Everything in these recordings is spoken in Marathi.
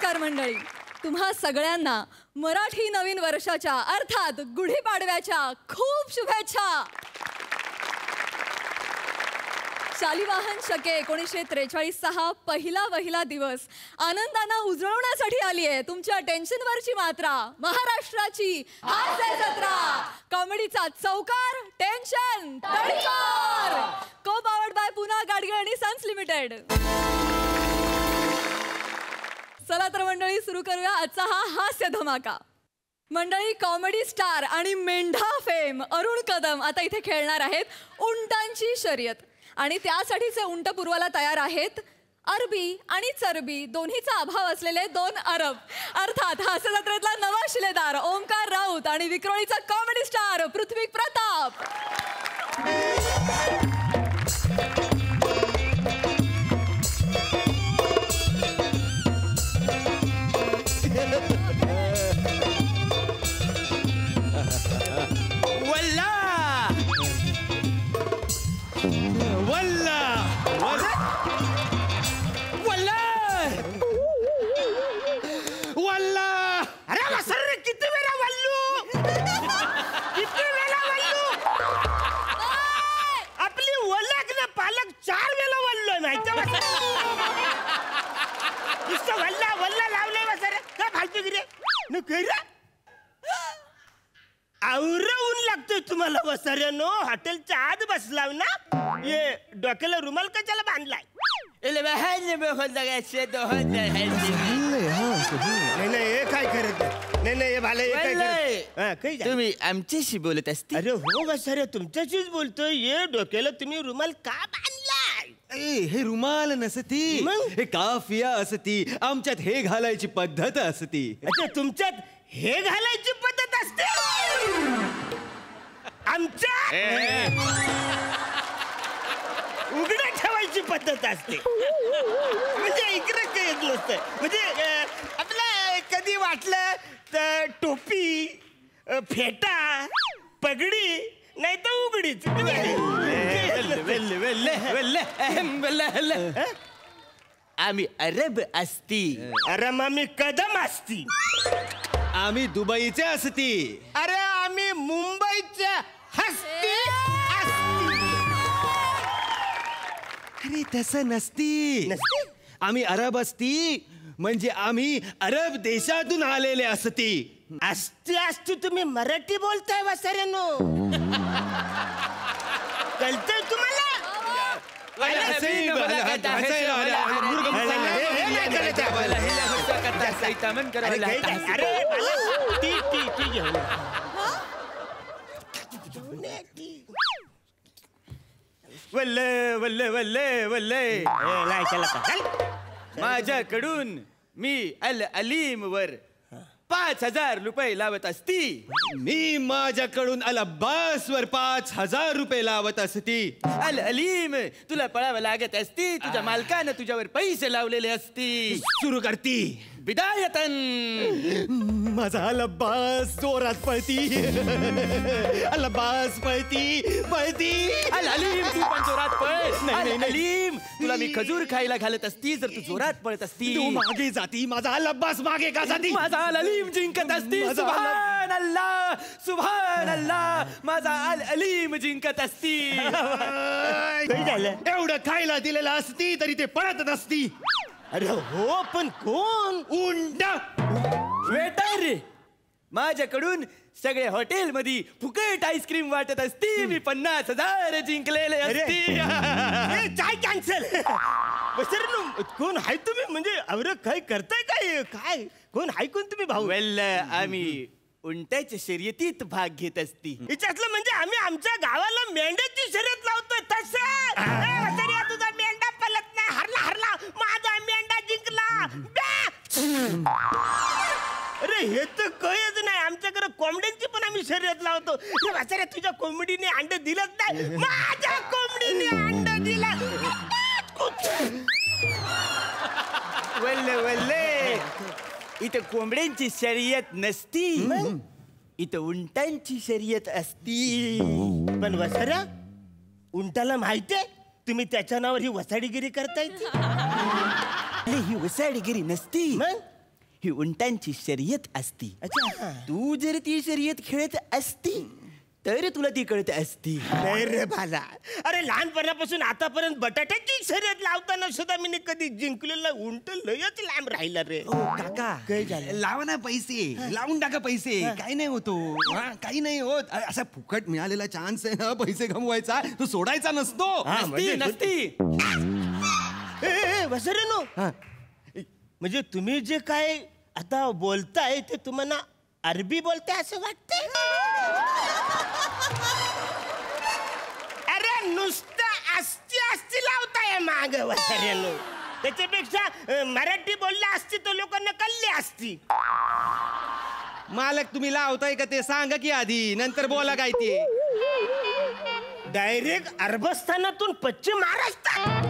नमस्कार मंडळी, तुम्हा सगळ्यांना मराठी नवीन वर्षाच्या अर्थात गुढीपाडव्याच्या खूप शुभेच्छा. शालिवाहन शके 1943 चा पहिला दिवस आनंदाने उजळवण्यासाठी आली आहे. तुमच्या टेन्शनवरची मात्रा महाराष्ट्राची हास्य जत्रा, कॉमेडीचा चौकार, टेन्शन तडीपार. को पावर्ड बाय पुना गाडगे आणि सन्स लिमिटेड. चला तर मंडळी सुरू करूया आजचा हा हास्य धमाका. मंडळी, कॉमेडी स्टार आणि मेंढा फेम अरुण कदम आता इथे खेळणार आहेत उंटांची शर्यत. आणि त्यासाठीचे उंट पुरवायला तयार आहेत अरबी आणि चरबी दोन्हीचा अभाव असलेले 2 अरब. अर्थात हास्य जत्रेतला नवा शिलेदार ओमकार राऊत आणि विक्रोळीचा कॉमेडी स्टार पृथ्वी प्रताप. आवरून लागतोय तुम्हाला वसाऱ्यानो. हॉटेलच्या आत बसलाव ना, ये डोक्याला रुमाल कशाला बांधलाय? नाही काय करत नाही. तुम्ही आमच्याशी बोलत असते? अरे हो वसाऱ्या, तुमच्याशीच बोलतोय. ये डोक्याला तुम्ही रुमाल का बांधलाय? हे रुमाल नसती, हे काफिया असती. आमच्यात हे घालायची पद्धत असती. अच्छा, तुमच्यात हे घालायची पद्धत असते? आमच्या उघडं ठेवायची पद्धत असते. म्हणजे इकडे काही येत नसतं. म्हणजे आपलं कधी वाटलं तर टोपी, फेटा, पगडी नाही तर उघडीच. आम्ही अरब असती. अरे आम्ही कदम असती. आम्ही दुबईचे असती. अरे आम्ही मुंबईच्या हस्ती असती. अरे तसं नसती. आम्ही अरब असती म्हणजे आम्ही अरब देशातून आलेले असती. असती तुम्ही मराठी बोलताय वसाऱ्यानो. कळतंय तुम्हाला? वल्ले वल्ले वल्ले वल्ले, माझ्याकडून मी अल अलीम वर 5,000 रुपये लावत असती. मी माझ्याकडून अल अब्बास वर 5,000 रुपये लावत असती. अल अलीम, तुला पळावं लागत असती. तुझ्या मालकानं तुझ्यावर पैसे लावलेले असती. सुरू करती बिदायतन. माझा अल अब्बास जोरात पळती. अल अब्बास पळती पळती. अल अलीम, तू पण जोरात पळ. अल अलीम, तुला मी खजूर खायला घालत असती जर तू जोरात पळत असती. तू मागे जाती, माझा अल अब्बास मागे का जाती? माझा अल अलीम जिंकत असती. सुभान अल्लाह, सुभान अल्लाह, माझा अल अलीम जिंकत असती. एवढं खायला दिलेलं असती तरी ते पळत नसती. अरे हो, पण कोण? उंट. वेटर, माझ्याकडून सगळे हॉटेल मध्ये फुकट आईस्क्रीम वाटत असती. मी 50,000 जिंकलेले असती. काय कॅन्सल? कोण हाय तुम्ही? म्हणजे अरे काय करताय? काय कोण हाय? कोण तुम्ही भाऊ? वेल, आम्ही उंटाच्या शर्यतीत भाग घेत असती. याच्यातलं म्हणजे आम्ही आमच्या गावाला मेंढ्याची शर्यत लावतोय तसं. तुझा मेंढा पलत नाही. हरला माझा मेंढा जिंकला. अरे हे तर कळच नाही. आमच्याकडे कोंबड्यांची पण आम्ही शर्यत लावतो. तुझ्या कोंबडीने अंड दिलंच नाही. माझ्या कोंबडीने अंड दिलं. वल्ले वल्ले, इथं कोंबड्यांची शर्यत नसती. इथं उंटांची शर्यत असती. पण वसाऱ्या, उंटाला माहितीये तुम्ही त्याच्या नावावर ही वसाडीगिरी करताय. ही वसाडीगिरी नसती. ही उंटांची शर्यत असती. अच्छा. तू जर ती शर्यत खेळत असती तर तुला ती कळत असती. नाही रे भाला, अरे लहानपणापासून आतापर्यंत बटाट्याची शर्यत लावताना सुद्धा मी कधी जिंकलेला उंट लयच लांब राहिला रे. काका काय झालं? लावा ना पैसे, लावून टाका पैसे, काही नाही होतो. काही नाही होत. असा फुकट मिळालेला चान्स आहे ना पैसे गमवायचा, तो सोडायचा नसतो. हा, म्हणजे नसती. वसरेनो, म्हणजे तुम्ही जे काय आता बोलताय ते तुम्हाला अरबी बोलताय असं वाटतंय? अरे नुसतं अस्ती लावताय माग वसरेनो. त्याच्यापेक्षा मराठी बोलले असती तर लोकांना कळली असती. मालक तुम्ही लावताय का ते सांगा की आधी, नंतर बोला काय ते. डायरेक्ट अरबस्थानातून पश्चिम महाराष्ट्रात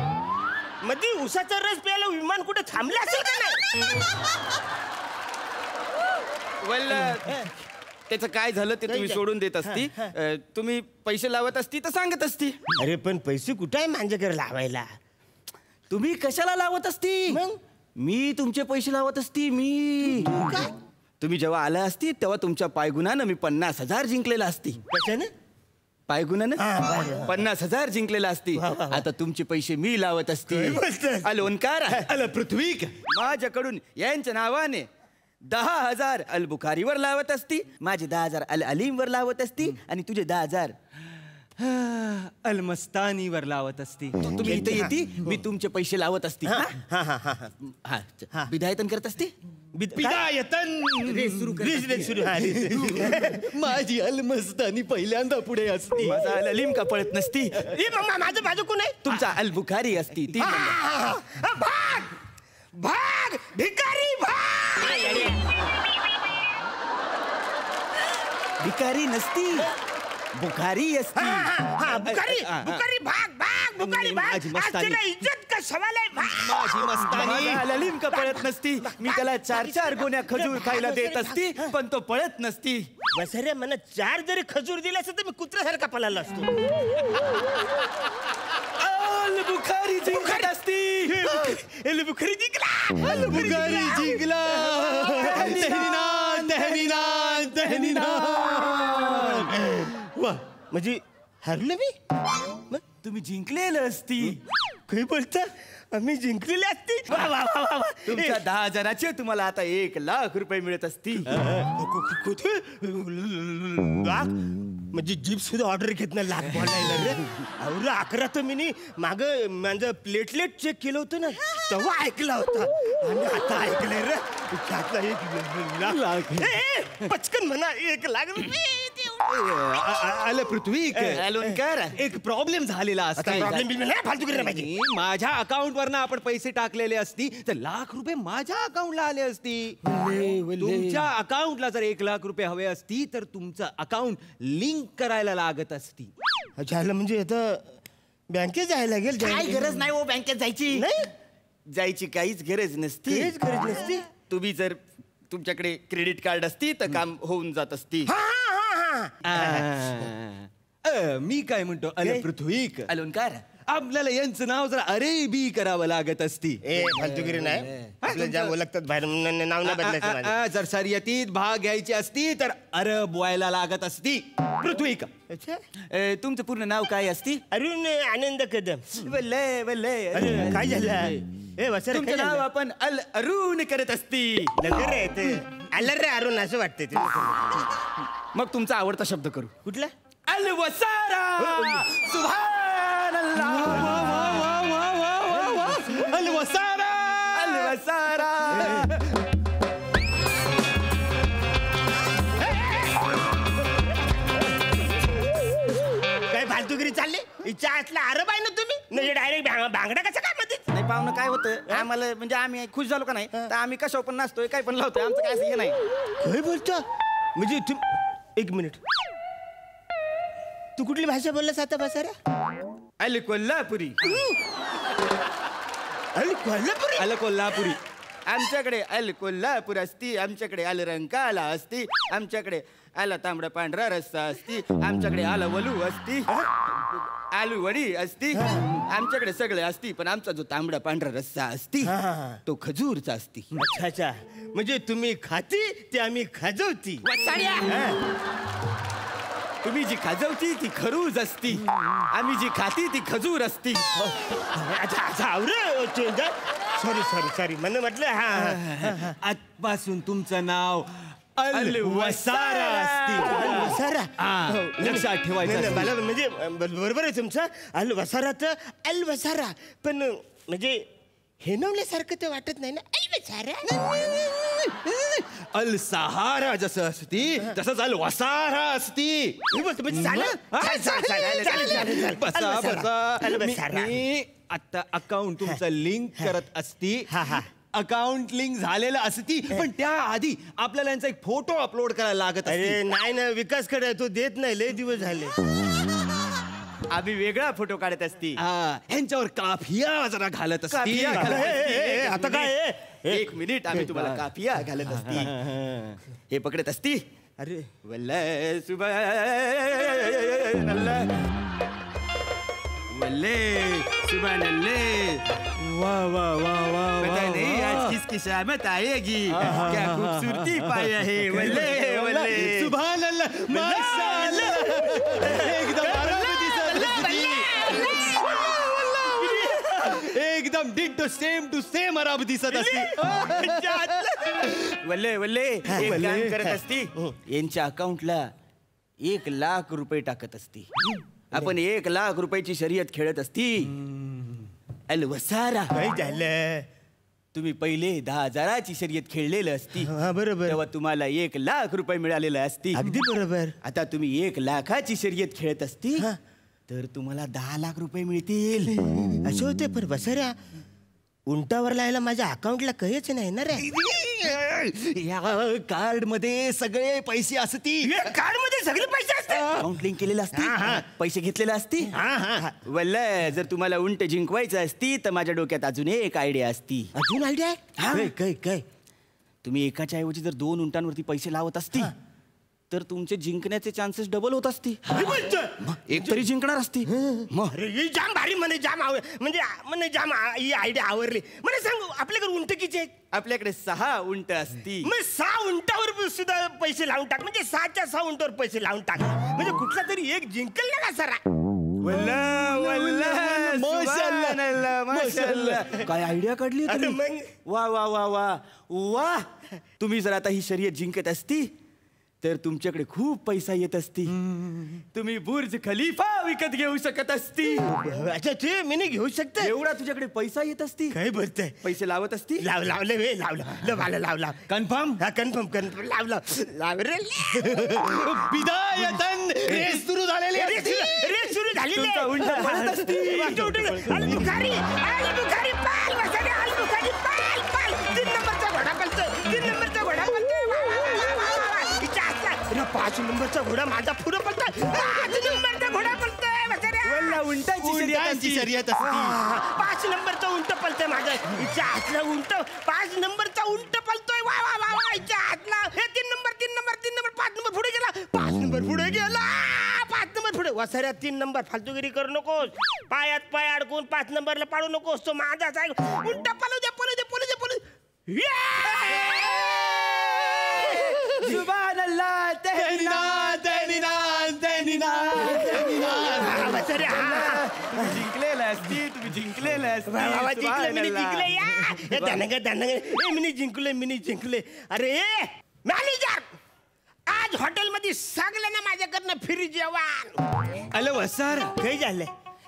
मध्ये उसाचा रस प्यायला विमान कुठे थांबलं असेल का नाही? त्याचं काय झालं ते तुम्ही सोडून देत असती. तुम्ही पैसे लावत असती तर सांगत असती. अरे पण पैसे कुठे आहे माझ्याकडे लावायला? तुम्ही कशाला लावत असती? मग? मी तुमचे पैसे लावत असती. मी तुम्ही जेव्हा आला असती तेव्हा तुमच्या पायगुणानं मी 50,000 जिंकलेला असती. कशाने? पायगुणानं हा, बरं. 50,000 जिंकलेला असती. वा, वा, वा. आता तुमचे पैसे मी लावत असती. काय बोलतोस? अलोनकार अल पृथ्वी माझ्याकडून यांच्या नावाने 10,000 अल बुखारीवर लावत असती, माझे 10,000 अल अलीमवर लावत असती आणि तुझे 10,000 अलमस्तानीवर लावत असती. तुम्ही इथे येती, मी तुमचे पैसे लावत असती. विधायतन करत असते. बिदायतन सुरू. माझी अलमस्तानी पहिल्यांदा पुढे असती. माझा अल अलीम का पळत नसती. माझं कोण आहे? तुमचा अल बुखारी असती ती. भाग भाग भिकारी भाग. भिकारी नसती, बुखारी असती. बुकारी बुकारी भाग भाग बुकारी भाग. माझी आज मस्तानी. तुला इज्जत का सवाल आहे? भाग. माझी मस्तानी. माझा अल अलीम का पळत नसती. मी त्याला 4-4 गोण्या खजूर खायला देत असती पण तो पळत नसती. वसरे मला 4 जरी खजूर दिला असतं तर मी कुत्र्यासारखा पळाला असतो. अल बुखारी जिंकत असती. बुखारी जिंकला. बुखारी जिंकला. तहनीनाथ, तहनीनाथ, तहनीनाथ. वा, म्हणजे हरलो मी? मग तुम्ही जिंकलेलं असती. काही बोलता? आम्ही जिंकलेले असते. वा वा वा वा वा. तुमच्या 10,000चे तुम्हाला आता 1,00,000 रुपये मिळत असती. कुठे? लाख? म्हणजे जीप सुद्धा ऑर्डर घेत नाही लाख बोलायला रे. अवरा 11 तर मी माग माझं प्लेटलेट चेक केलं होतं ना तेव्हा ऐकला होता आणि आता ऐकलंय रे. त्यातला 1,00,000. पचकन म्हणा 1,00,000 रुपये. अल पृथ्वी अलोनकार एक प्रॉब्लेम झालेला असता. प्रॉब्लेम बिल नाही फालतू करायला पाहिजे. माझ्या अकाउंट वरनं आपण पैसे टाकलेले असती तर 1,00,000 रुपये माझ्या अकाउंटला आले असती. तुमच्या अकाउंटला जर 1,00,000 रुपये हवे असती तर तुमचं अकाउंट लिंक करायला लागत असती. झालं म्हणजे आता बँकेत जायला लागेल. काय गरज नाही हो बँकेत जायची. नाही जायची काहीच गरज नसती. तेच गरज नसती. तुम्ही जर तुमच्याकडे क्रेडिट कार्ड असती तर काम होऊन जात असती. मी काय म्हणतो अल पृथ्वी अलोनकार आपल्याला यांचं नाव जर अरेबी करावं लागत असती. फालतूगिरी नाही. आपल्याला ज्या ओळखतात बाहेर नाव नाही बदलायचं माझं. जर शर्यतीत भाग घ्यायची असती तर अरब व्हायला लागत असती. पृथ्वी का अच्छा. तुमचं पूर्ण नाव काय असती? अरुण आनंद कदम. वल्ले वल्ले अरे काय झालं? तुमचं नाव आपण अल अरुण करत असती. नगर रे ते आलं रे अरुण असं वाटतंय ते. मग तुमचा आवडता शब्द करू. कुठला? अल वसारा. सुभानअल्लाह. अल वसारा. अल वसारा. काय फालतूगिरी चालली? इच्छा असला अरब आहे ना तुम्ही? म्हणजे डायरेक्ट भांगडा कसं काय मध्ये? नाही पाहुणं काय होतं आम्हाला म्हणजे आम्ही खुश झालो का नाही तर आम्ही कशावर पण नाचतोय काय पण लावतोय आमचं काय असं हे नाही. काय बोलतो? म्हणजे तू 1 मिनिट तू कुठली भाषा बोललास आता बसारा? अल कोल्हापुरी. अरे कोल्हापुरी. अल कोल्हापुरी. आमच्याकडे अल कोल्हापूर असती, आमच्याकडे अल रंकाला असती, आमच्याकडे आला तांबडा पांढरा रस्सा असती, आमच्याकडे आला वलू असती, आलू वडी असती, आमच्याकडे सगळे असती पण आमचा जो तांबडा पांढरा रस्सा असती हा. तो खजूरचा असती. अच्छा अच्छा म्हणजे तुम्ही खाती ते आम्ही खाजवती. तुम्ही जी खाजवती ती खरूज असती, आम्ही जी खाती ती खजूर असती. अच्छा अच्छा आवरे सॉरी सॉरी सॉरी मला म्हटलं हा आजपासून तुमचं नाव अल वसारा असती. वसारा हा, लक्षात ठेवायचं नाही, नाही, असतं. मला म्हणजे बरोबर आहे तुमचं अल वसारा तर अल वसारा पण म्हणजे हेनवल्यासारखं तर वाटत नाही ना अल वसारा. अल सहारा जसं असती तसंच अल वसारा असती. म्हणजे चालेल? चालेल, चालेल, चालेल, चालेल, चालेल. बसा अल वसारा, अल बसा वसारा. मी आता अकाउंट तुमचं लिंक करत असती. हा, हा. अकाउंट लिंक झालेलं असती पण त्या आधी आपल्याला यांचा एक फोटो अपलोड करायला लागत अरे असती. नाही ना विकासकडे तो देत नाही लय दिवस झाले. आम्ही वेगळा फोटो काढत असती. ह्यांच्यावर काफिया जरा घालत असती. काफिया घालत असती. आता काय आहे? एक मिनिट आम्ही तुम्हाला काफिया घालत असती. हे पकडत असती. अरे वल्ले सुबह वल्ले सुबह नल्ले वाह वाह वाह वाह पता वाह, नहीं वाह. आज किसकी शामत आएगी क्या खूबसूरती पाया है वल्ले वल्ले सुभान अल्लाह माशाअल्लाह एकदम अरब दिसत असती. एकदम डिट्टो सेम टू सेम अरब दिसत असती. वल्ले वल्ले एक वल्ले. काम करत असती. यांच्या अकाउंटला 1,00,000 रुपये टाकत असती. आपण 1,00,000 रुपयाची शर्यत खेळत असती. अल वसारा काय झालं? तुम्ही पहिले 10,000ची शर्यत खेळलेलं असती. हा बरोबर तेव्हा तुम्हाला 1,00,000 रुपये मिळालेलं असती. अगदी बरोबर. आता तुम्ही 1,00,000ची शर्यत खेळत असती हा. तर तुम्हाला 10,00,000 रुपये मिळतील. असं होते पण बसऱ्या उंटावर लायला माझ्या अकाउंटला काहीच नाही ना रे. या कार्ड मध्ये सगळे पैसे असती. कार्ड मध्ये सगळे पैसे असतात. अकाउंट लिंक केलेलं असती. हा, हा. पैसे घेतलेले असती. हा हा हा. वल्ल जर तुम्हाला उंट जिंकवायचं असती तर माझ्या डोक्यात अजून एक आयडिया असती. अजून आयडिया हा. काय काय काय तुम्ही एकाच्या ऐवजी जर 2 उंटांवरती पैसे लावत असती तर तुमचे जिंकण्याचे चान्सेस डबल होत असती. काय बोलतोय? एक तरी जिंकणार असती. मग अरे ही जाम भारी म्हणे जाम म्हणजे म्हणे जाम ही आयडिया आवडली. मला सांग आपल्याकडे उंट किती आहेत? आपल्याकडे 6 उंट असती. मग 6 उंटावर सुद्धा पैसे लावून टाक म्हणजे 6च्या 6 उंटावर पैसे लावून टाक म्हणजे कुठला तरी एक जिंकल ना का सरा. माशाअल्लाह, माशाअल्लाह. काय आयडिया काढली अरे तुम्ही? मग? वा वा वा वा वा. तुम्ही जर आता ही शर्यत जिंकत असती तर तुमच्याकडे खूप पैसा येत असती. तुम्ही बुर्ज खलिफा विकत घेऊ शकत असती. अच्छा ते मी नाही घेऊ शकते. एवढा तुझ्याकडे पैसा येत असती. काय बोलतोय? पैसे लावत असती. लावले वे लावला कन्फर्म हा कन्फर्म लाव रे. बिदायतन रेस सुरू झालेली असती. रेस सुरू झाली तुमचा उंट पळत असती. पाच नंबरचा घोडा माझा पुढे पळतोय. 5 नंबरचा घोडा पळतोय वल्ला उंटाची शर्यत असती. 5 नंबरचा उंट पळतोय माझा हिच्या हातला उंट 5 नंबरचा उंट पळतोय. वा वा वा वा हिच्या हातला हे 3 नंबर 5 नंबर पुढे गेला. 5 नंबर पुढे गेला. 5 नंबर पुढे वसाऱ्या 3 नंबर फालतूगिरी करू नकोस. पायात पाय अडकून 5 नंबरला पाडू नकोस. तो माझाच आहे. उंट पळू दे. सुभान अल्लाह जिंकलेला असती. तुम्ही जिंकलेला मिनी जिंकले. अरे मॅनेजर आज हॉटेलमध्ये सगळ्यांना माझ्याकडनं फ्री जेवण. अल वसारा काय झालंय?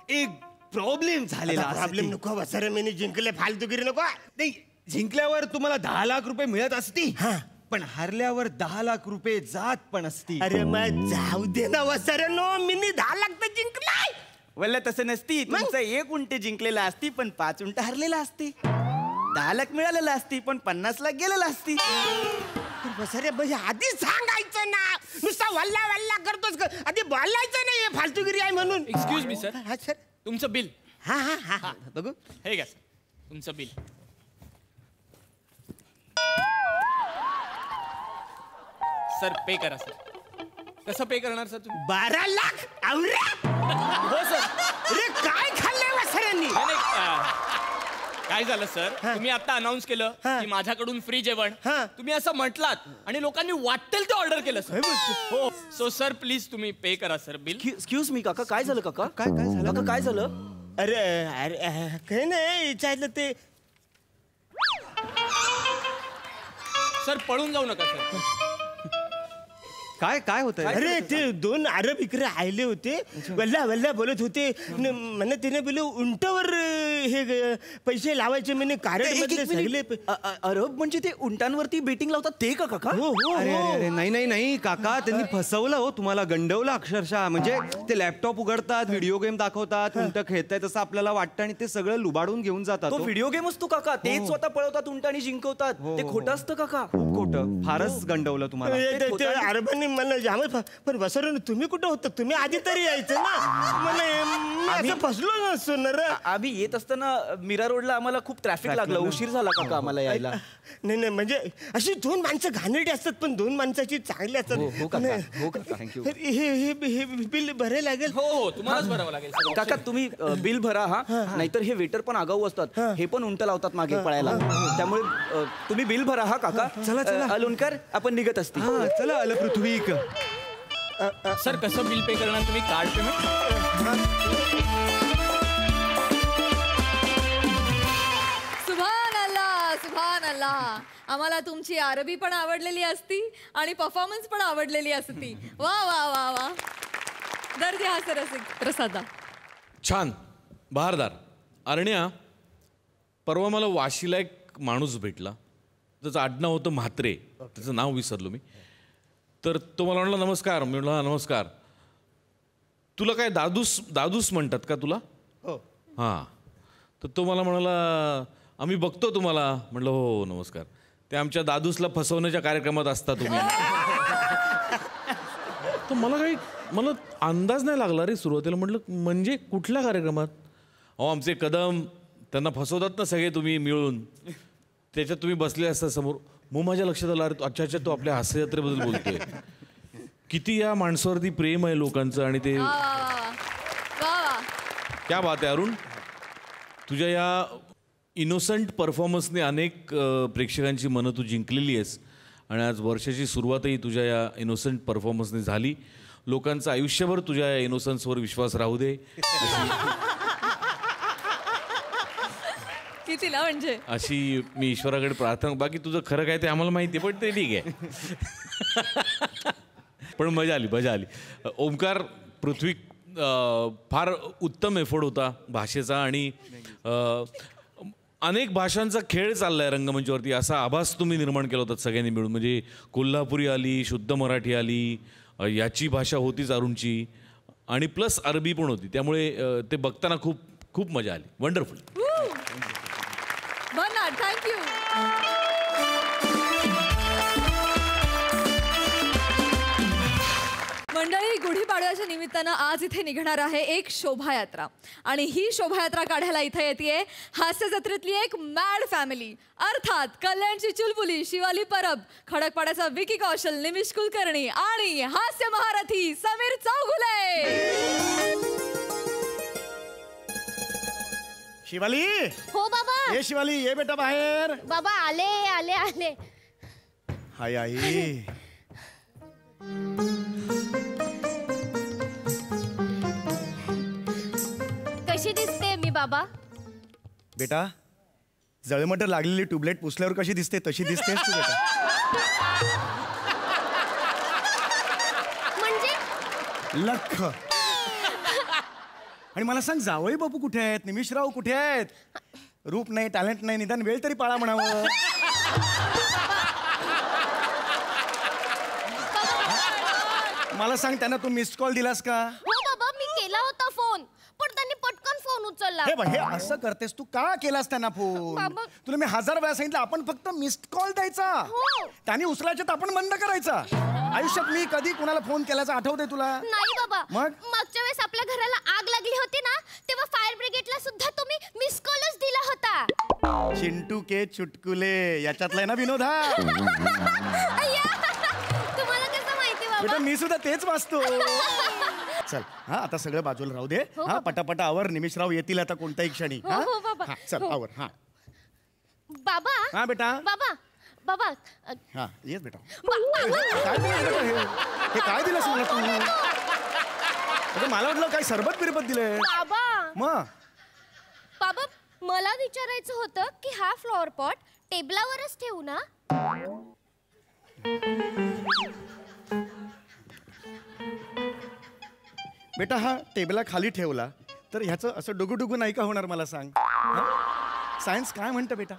एक प्रॉब्लेम झालेला प्रॉब्लेम असती. नको वसारे मिनी जिंकले फालतूगिरी नको. नाही जिंकल्यावर तुम्हाला 10,00,000 रुपये मिळत असती. पण हरल्यावर 10,00,000 रुपये जात पण असती. अरे मग जाऊ दे ना वसारे नो मिनी 10,00,000 तर जिंकलाय. वल्ला तसं नसती. तुमचं 1 उंट जिंकलेला असती पण 5 उंट हरलेला असती. 10,00,000 मिळालेला असती पण 50,00,000 गेलेला असती. वसारे म्हणजे आधी सांगायचं ना. नुसता वल्ला करतोस आधी बोलायचं नाही हे फालतूगिरी आहे म्हणून. एक्सक्यूज मी सर, हा सर. तुमचं बिल हा बघू. हे घ्या सर, तुमचं बिल. सर पे करा सर. कसं पे करणार सर तुम्ही? 12 लाख आवरा. हो सर. अरे काय खाल्लंय वसाऱ्याने त्यांनी. नाही, नाही, काय झालं सर तुम्ही आता अनाऊन्स केलं की माझ्याकडून फ्री जेवण तुम्ही असं म्हटलात आणि लोकांनी वाटेल ते ऑर्डर केलं सर. हो सो सर प्लीज तुम्ही पे करा सर बिल. एक्सक्यूज मी काका, काय झालं काका? काय झालं काका? काय झालं? अरे अरे काही नाही विचारलं ते. सर पळून जाऊ नका सर. काय काय होतंय? अरे ते 2 अरब इकडे आले होते, वल्ला वल्ला बोलत होते. मला तिने बोल उंटावर हे पैसे लावायचे म्हणे कार्ड मधले सगळे. अरब म्हणजे ते उंटांवरती बेटिंग लावतात ते का काका? हो हो अरे अरे अरे नाही नाही नाही काका, त्यांनी फसवलं हो तुम्हाला, गंडवलं अक्षरशः. म्हणजे ते लॅपटॉप उघडतात, व्हिडिओ गेम दाखवतात, उंट खेळतायत असं आपल्याला वाटतं आणि ते सगळं लुबाडून घेऊन जातात. तो व्हिडिओ गेम असतो काका, तेच स्वतः पळवतात उंट आणि जिंकवतात. ते खोटं असतं काका. खूप खोटं, फारच गंडवलं तुम्हाला. अरबांनी मला जाम. पण बसवलं तुम्ही कुठं होता? तुम्ही आधी तरी यायचं ना. मला असं फसलो नसतो ना रे. आम्ही येत असताना मीरा रोडला आम्हाला खूप ट्रॅफिक लागलं, उशीर झाला काका आम्हाला यायला. नाही नाही म्हणजे अशी 2 माणसं घाणेरडी असतात पण 2 माणसाची चांगली असतात. हो काका, हो काका, थँक्यू. हे बिल भरायला लागेल. हो हो तुम्हालाच भरावं लागेल सर. काका तुम्ही बिल भरा हा, नाहीतर हे वेटर पण आगाऊ असतात. हे पण उंट लावतात मागे पळायला. त्यामुळे तुम्ही बिल भरा हा काका. चला, चला. लोणकर आपण निघत असती. हा, चला आलं पृथ्वीक. सर कसं बिल पे करणार तुम्ही? Card payment? सुभान अल्लाह. आम्हाला तुमची अरबी पण आवडलेली असती आणि परफॉर्मन्स पण आवडलेली असती. वा वा वा वा. दर्दी हा सर प्रसादा. छान, बहारदार. अरण्या, परवा मला वाशीला एक माणूस भेटला, त्याचं आडनाव होतं म्हात्रे, त्याचं नाव विसरलो मी. तर तो मला म्हणाला नमस्कार. मी म्हटलं नमस्कार. तुला काय दादूस म्हणतात का तुला? हां. तर तो मला म्हणाला आम्ही बघतो तुम्हाला. म्हटलं हो नमस्कार. ते आमच्या दादूसला फसवण्याच्या कार्यक्रमात असता तुम्ही. तर मला अंदाज नाही लागला रे सुरुवातीला. म्हटलं म्हणजे कुठल्या कार्यक्रमात? अहो आमचे कदम, त्यांना फसवतात ना सगळे तुम्ही मिळून, त्याच्यात तुम्ही बसले असता समोर. मग माझ्या लक्षात आलं अरे अच्छा तो आपल्या हास्यजत्रेबद्दल बोलतोय. किती या माणसावरती प्रेम आहे लोकांचं. आणि ते क्या बात आहे अरुण. तुझ्या या इनोसंट परफॉर्मन्सने अनेक प्रेक्षकांची मनं तू जिंकलेली आहेस. आणि आज वर्षाची सुरुवातही तुझ्या या इनोसंट परफॉर्मन्सने झाली. लोकांचं आयुष्यभर तुझ्या या इनोसन्सवर विश्वास राहू दे कितीला म्हणजे अशी मी ईश्वराकडे प्रार्थना. बाकी तुझं खरं काय ते आम्हाला माहिती आहे, पण ते ठीक आहे. पण मजा आली. ओमकार, पृथ्वी, फार उत्तम एफर्ट होता भाषेचा. आणि अनेक भाषांचा खेळ चाललाय रंगमंचावरती असा आभास तुम्ही निर्माण केला होता सगळ्यांनी मिळून. म्हणजे कोल्हापुरी आली, शुद्ध मराठी आली, याची भाषा होतीच अरुणची, आणि प्लस अरबी पण होती. त्यामुळे ते बघताना खूप खूप मजा आली. वंडरफुल. थँक्यू. मंडळी, गुढीपाडव्याच्या निमित्तानं आज इथे निघणार आहे एक शोभायात्रा. आणि ही शोभायात्रा काढायला इथे येते हास्य जत्रेतली एक मॅड फॅमिली. अर्थात कल्याणची चुलबुली शिवाली परब, खडकपाड्याचा विकी कौशल, निमिष कुलकर्णी आणि हास्य महारथी समीर चौगुले. शिवाली. हो बाबा. ये शिवाली, ये बेटा बाहेर. बाबा आले आले आले. हाय आई. कशी दिसते मी बाबा? बेटा, जळमट लागलेली ट्यूबलाइट पुसल्यावर कशी दिसते तशी दिसतेस तू बेटा. म्हणजे लख. आणि मला सांग, जावई बापू कुठे आहेत? निमिषराव कुठे आहेत? रूप नाही, टॅलेंट नाही, निदान वेळ तरी पाळा म्हणावं. मला सांग, त्यांना तू मिस्ड कॉल दिलास का? हो बाबा, मी केला होता फोन, पण त्यांनी पटकन फोन उचलला. हे असं करतेस तू? का केलास त्यांना फोन? बाबा. तुला मी 1000 वेळा सांगितलं आपण फक्त मिस्ड कॉल द्यायचा. हो. त्यांनी उचलायचे तर आपण बंद करायचा. आयुष्यात मी कधी कुणाला फोन केल्याचं आठवतंय तुला? नाही बाबा. मग? मागच्या वेळेस आपल्या घराला आग लागली होती ना, तेव्हा फायर ब्रिगेडला सुद्धा तुम्ही मिस कॉलच दिला होता. चिंटू के चुटकुले याच्यातला आहे ना विनोद हा. अय्या, तुम्हाला कसं माहिती बेटा बाबा? मी सुद्धा तेच वाचतो. चल हा आता सगळं बाजूला राहू दे. हो, हा बाबा. पटापटा आवर. निमिषराव येतील आता कोणत्याही क्षणी. हो, हो, बाबा. हा, चल हो. आवर. हा बाबा हा बेटा. बाबा बाबा हा येस बेटा. बाबा काय दिलं बेटा हे काय दिलं तुला तू? अगं मला वाटलं काय सरबत बिरबत दिलंय. बाबा मग बाबा मला विचारायचं होतं की हा फ्लॉवर पॉट टेबलावरच ठेवू ना? बेटा हा टेबला खाली ठेवला तर ह्याचं असं डुगुडुगू नाही का होणार मला सांग. सायन्स काय म्हणतं बेटा?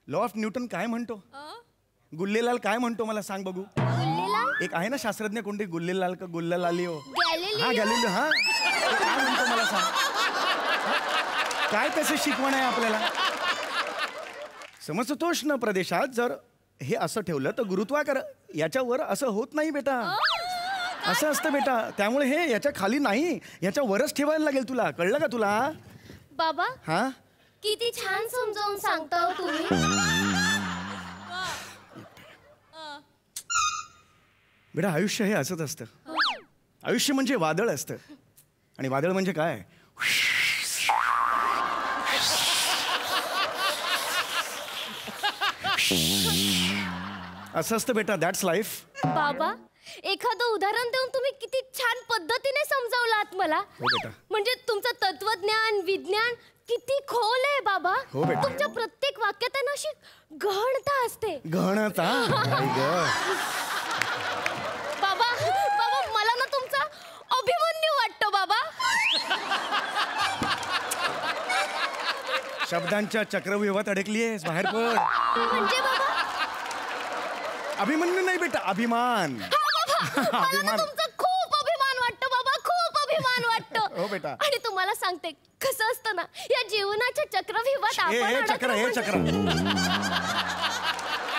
लॉ ऑफ न्यूटन काय म्हणतो? गुल्लेलाल काय म्हणतो मला सांग बघू. गुल्लेलाल? एक आहे ना शास्त्रज्ञ कोणते गुल्लेलाल का गुल्लालिओ. गॅलिलिओ? हा गॅलिलिओ. हा ते काय म्हणतो मला सांग. हा? काय त्याचं शिकवण आहे आपल्याला? समशीतोष्ण प्रदेशात जर हे असं ठेवलं तर गुरुत्वाकर याच्यावर असं होत नाही बेटा. असं असतं बेटा. त्यामुळे हे याच्या खाली नाही याच्या वरच ठेवायला लागेल तुला. कळलं का तुला? बाबा हा किती छान समजावून सांगता हो तुम्ही. बेटा आयुष्य हे असंच असतं. आयुष्य म्हणजे वादळ असतं. आणि वादळ म्हणजे काय? असं असतं बेटा. That's life. बाबा एखादं उदाहरण देऊन तुम्ही किती छान पद्धतीने समजावलात मला. हो बेटा. म्हणजे तुमचं तत्वज्ञान विज्ञान किती खोल आहे बाबा. हो बेटा. तुमच्या प्रत्येक वाक्यात आहे ना अशी गहनता असते. गहनता. आई गं. बाबा बाबा मला ना तुमचा अभिमन्यू वाटतो बाबा. शब्दांच्या चक्रव्यूहात अडकलीयस. बाहेर पड. म्हणजे बाबा अभिमन्यू नाही बेटा अभिमान. मला ना अभिमान. तुमचा खूप अभिमान वाटतो बाबा. खूप अभिमान वाटतो. हो बेटा. आणि तुम्हाला सांगते कसं असतं ना या जीवनाच्या चक्रव्यूहात हे आपण चक्र हे अडकलो चक्र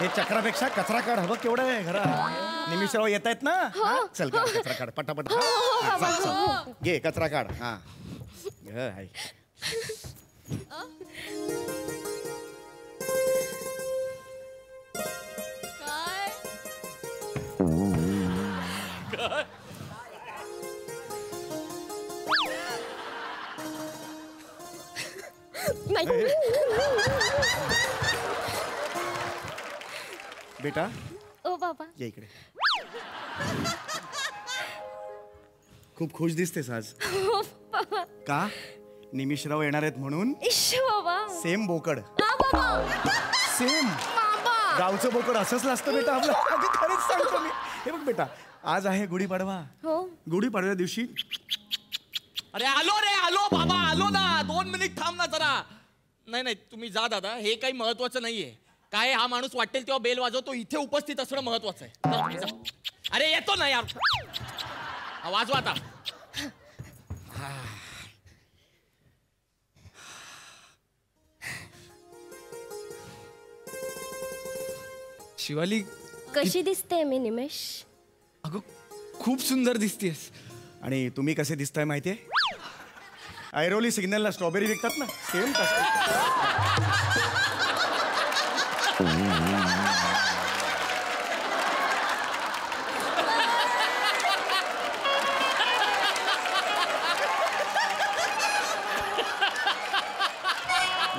हे चक्रापेक्षा कचरा काढ हवं केवढं आहे घरात. निमिषराव येत आहेत ना. हा? चल काढ कचरा काढ पटापट. हो, हो, हा, बाबा, चल, हो. चल. घे कचरा काढ. हा हाय. काय नाही. बेटा ओ बाबा ये इकडे. खूप खुश दिसतेस आज. हो बाबा. का? निमिषराव येणार आहेत म्हणून. इश बाबा. सेम बोकड. हा बाबा. सेम बाबा गावचं बोकड असंच लागतं बेटा आपलं. अगं खरंच सांगतो मी. हे बघ बेटा आज आहे गुढीपाडवा. हो गुढीपाडव्या दिवशी अरे आलो रे आलो बाबा आलो ना 2 मिनिट थांब ना जरा. नाही नाही तुम्ही जा दादा हे काही महत्वाचं नाहीये. काय हा माणूस वाटेल तेव्हा बेल वाजवतो. इथे उपस्थित असणं महत्वाचं आहे. जा तुम्ही जा. अरे येतो ना यार. हा, वाजवा आता. शिवाली कशी दिसते मी निमेश? अगं खूप सुंदर दिसतेस. आणि तुम्ही कसे दिसताय माहितीये? ऐरोली सिग्नलला स्ट्रॉबेरी विकतात ना सेम तसं.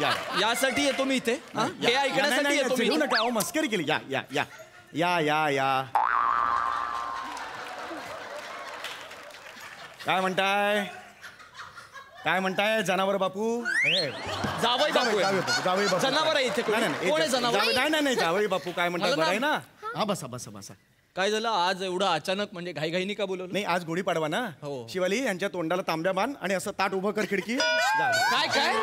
या यासाठी येतो मी इथे हा? हे ऐकण्यासाठी येतो मी. चिडू नका अहो, मस्करी केली. या या या या या या काय म्हणताय? काय म्हणताय जनावर बापू? जावई बापू आहे. जावई बापू जनावर आहे इथे कोणी? नाही, नाही, कोण आहे जनावर? नाही जावई बापू काय म्हणतात मला बरं आहे ना- ना. हा बसा बसा बसा. काय झालं आज एवढं अचानक म्हणजे घाईघाईनी का बोलवलं? नाही आज गुढीपाडवा ना. हो. शिवाली यांच्या तोंडाला तांब्या बांध आणि असं ताट उभं कर खिडकी. जा. काय काय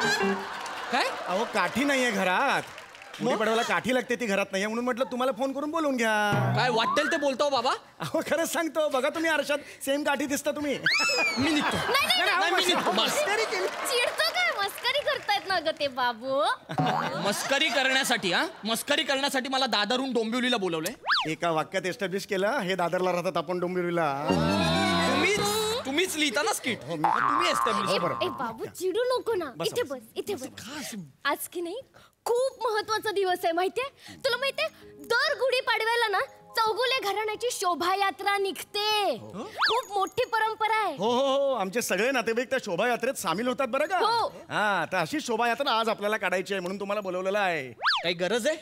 काय अहो काठी नाहीये घरात. गुढीपाडव्याला काठी लागते ती घरात नाहीये म्हणून म्हटलं तुम्हाला फोन करून बोलवून घ्या. काय वाटेल ते बोलतो बाबा. अहो खरंच सांगतो बघा तुम्ही आरशात सेम काठी दिसता तुम्ही. मी निघतो. नाही, मी निघतो. बस. चिडतो काय? मस्करी करतायत ना ग ते बाबू. मस्करी करण्यासाठी हा मस्करी करण्यासाठी मला दादरहून डोंबिवलीला बोलवलंय. एका वाक्यात एस्टॅब्लिश केलं हे दादरला राहतात आपण डोंबिवलीला. तुम्हीच लिहिता ना स्किट. तुम्ही ए establish. ए, बाबू चिडू नको ना. इथे बस इथे बस. आज की नाही खूप महत्वाचा दिवस आहे माहितीये तुला? माहितीये दर गुढीपाडव्याला ना चौगुले घराण्याची शोभायात्रा निघते. खूप मोठी परंपरा आहे. हो हो हो, आमचे सगळे नातेवाईक त्या शोभायात्रेत सामील होतात बरं का. हो. हा, तर अशी शोभायात्रा आज आपल्याला काढायची आहे म्हणून तुम्हाला बोलवलेलं आहे. काही गरज आहे?